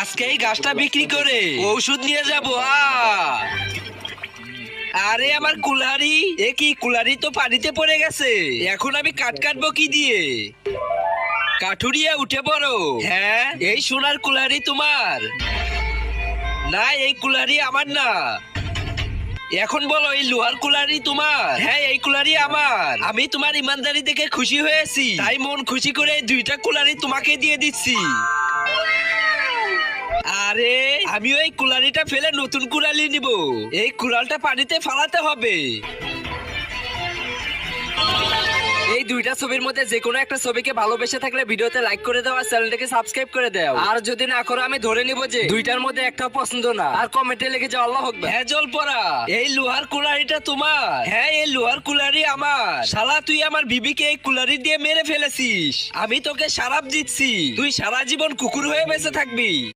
আজকে এই গাছটা বিক্রি করে ঔষধ নিয়ে যাবো। আরে আমার কুলারি, এ কি কুলারি তো পানিতে পড়ে গেছে। এখন আমি কাটবো কি দিয়ে? কাঠুরিয়া উঠে পড়ো। হ্যাঁ, এই সোনার কুলারি তোমার না? এই কুলারি আমার না। এখন বলো, এই লোহার কুলারি তোমার? হ্যাঁ, এই কুলারি আমার। আমি তোমার ইমানদারি দেখে খুশি হয়েছি, তাই মন খুশি করে এই দুইটা কুলারি তোমাকে দিয়ে দিচ্ছি। আরে আমিও এই কুলারিটা ফেলে নতুন কুলারি নিব। এই কুলালটা পানিতে ফালাতে হবে। এই দুইটা ছবির মধ্যে যে কোনো একটা ছবিকে ভালোবেসে থাকলে ভিডিওতে লাইক করে দাও আর চ্যানেলটাকে সাবস্ক্রাইব করে দাও। আর যদি না করো আমি ধরে নিব যে দুইটার মধ্যে একটাও পছন্দ না। আর কমেন্টে লিখে যাও আল্লাহু আকবার। হ্যাঁ জল পড়া, এই লোহার কুলারিটা তোমার? হ্যাঁ, এই লোহার কুলারি আমার। শালা তুই আমার বিবিকে এই কুলারি দিয়ে মেরে ফেলেছিস। আমি তোকে শারাপ দিচ্ছি, তুই সারা জীবন কুকুর হয়ে বেঁচে থাকবি।